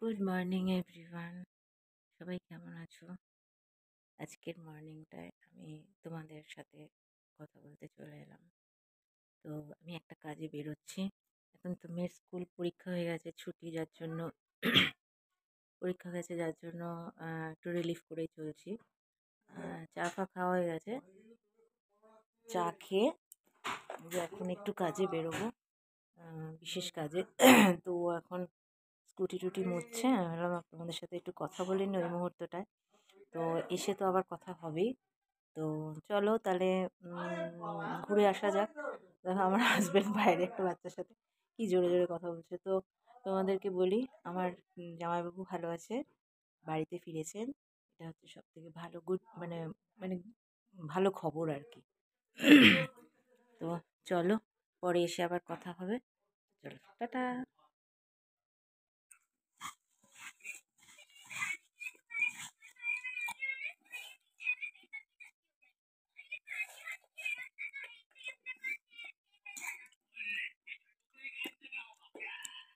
Good morning everyone, সবাই কেমন আছো? আজকের মর্নিংটায় আমি তোমাদের সাথে কথা বলতে চলে এলাম। তো আমি একটা কাজে বেরোচ্ছি। এখন তো মেয়ের স্কুল পরীক্ষা হয়ে গেছে, ছুটি যার জন্য পরীক্ষা গেছে যার জন্য একটু রিলিফ করেই চলছি। চা ফা খাওয়া হয়ে গেছে, চা খেয়ে এখন একটু কাজে বেরোবো, বিশেষ কাজে। তো এখন স্কুটি টুটি মুছছে, আমি ভাবলাম আপনাদের সাথে একটু কথা বলে নিই ওই মুহূর্তটায়। তো এসে তো আবার কথা হবেই। তো চলো তাহলে ঘুরে আসা যাক। দেখো আমার হাজব্যান্ড বাইরে একটা বাচ্চার সাথে কি জোরে জোরে কথা বলছে। তো তোমাদেরকে বলি, আমার জামাইবাবু ভালো আছে, বাড়িতে ফিরেছেন। এটা হচ্ছে সব থেকে ভালো গুড মানে মানে ভালো খবর আর কি। তো চলো, পরে এসে আবার কথা হবে। চলো, টাটা।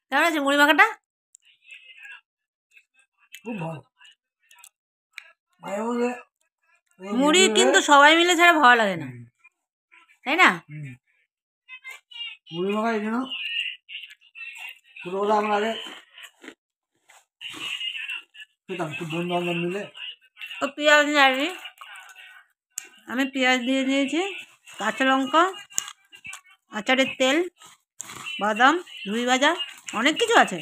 কেমন আছে মুড়ি মাখাটা? খুব ভালো। মাঝে মধ্যে মুড়ি কিন্তু সবাই মিলে ছাড়া ভালো লাগে না, তাই না? মুড়ি মাখা এই জন্য ছোটোবেলা আমরা আগে খেতাম, খুব বন্ধু বান্ধব মিলে। ও পেঁয়াজ জানি, আমি পেঁয়াজ দিয়ে দিয়েছি, কাঁচা লঙ্কা, আচারের তেল, বাদাম, ঝুড়ি ভাজা, অনেক কিছু আছে।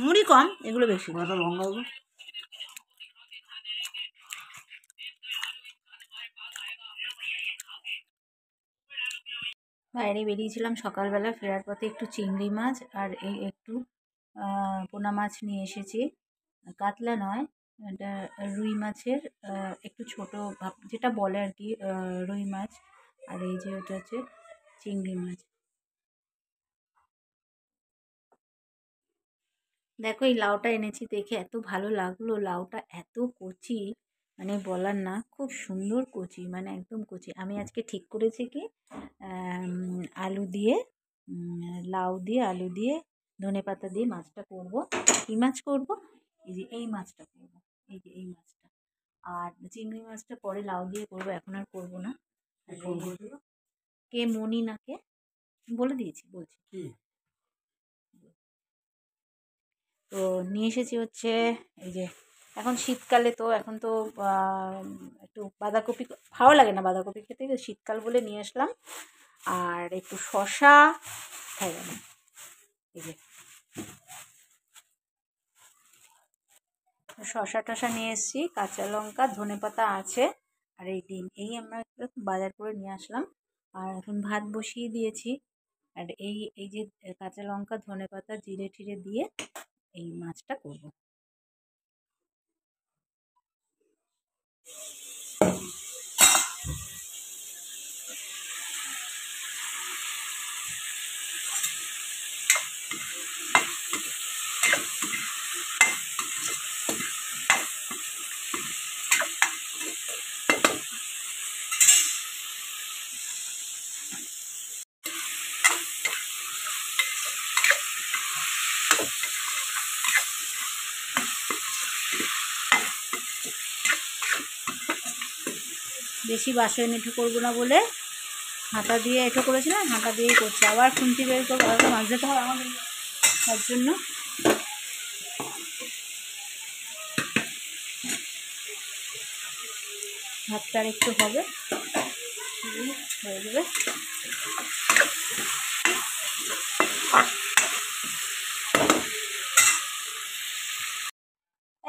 মুড়ি কম, এগুলো বেশি। একটা লঙ্কা দেবো। বাইরে বেরিয়েছিলাম সকালবেলা, ফেরার পথে একটু চিংড়ি মাছ আর এই একটু পোনা মাছ নিয়ে এসেছি। কাতলা নয়, এটা রুই মাছের একটু ছোট যেটা বলে আর কি, রুই মাছ। আর এই যে ওটা হচ্ছে চিংড়ি মাছ। দেখো এই লাউটা এনেছি, দেখে এত ভালো লাগলো। লাউটা এত কচি, মানে বলার না, খুব সুন্দর কচি, মানে একদম কচি। আমি আজকে ঠিক করেছি কি, আলু দিয়ে, লাউ দিয়ে, আলু দিয়ে, ধনেপাতা দিয়ে মাছটা করব। কী মাছ করব? এই যে এই মাছটা করব, এই যে এই মাছটা। আর চিংড়ি মাছটা পরে লাউ দিয়ে করবো, এখন আর করবো না। কে মনি না কে বলে দিয়েছি, বলছি। তো নিয়ে এসেছি হচ্ছে এই যে, এখন শীতকালে তো এখন তো একটু বাঁধাকপি ভালো লাগে না, বাঁধাকপি খেতে, শীতকাল বলে নিয়ে আসলাম। আর একটু শশা খাই না, এই যে শশা টশা নিয়ে এসেছি, কাঁচা লঙ্কা, ধনেপাতা আছে, আর এই ডিম, এই আমরা বাজার করে নিয়ে আসলাম। আর এখন ভাত বসিয়ে দিয়েছি। আর এই এই যে কাঁচা লঙ্কা, ধনেপাতা, জিরে টিরে দিয়ে এই মাছটা করব। বেশি বাসন এঁঠো করবো না বলে হাঁটা দিয়ে এঁঠো করেছিলাম, হাঁটা দিয়েই করছি। আবার খুন্তি বের করবো, আবার মাছ দিতে হবে আমাদের, তার জন্য ভাতটা আর একটু হবে, হয়ে যাবে।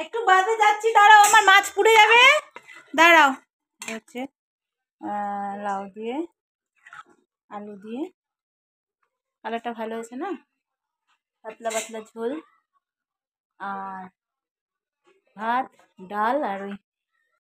একটু বাদে যাচ্ছি, দাঁড়াও, আমার মাছ পুড়ে যাবে, দাঁড়াও। হচ্ছে লাউ দিয়ে, আলু দিয়ে, কালারটা ভালো হয়েছে না, পাতলা পাতলা ঝোল, আর ভাত, ডাল, আর ওই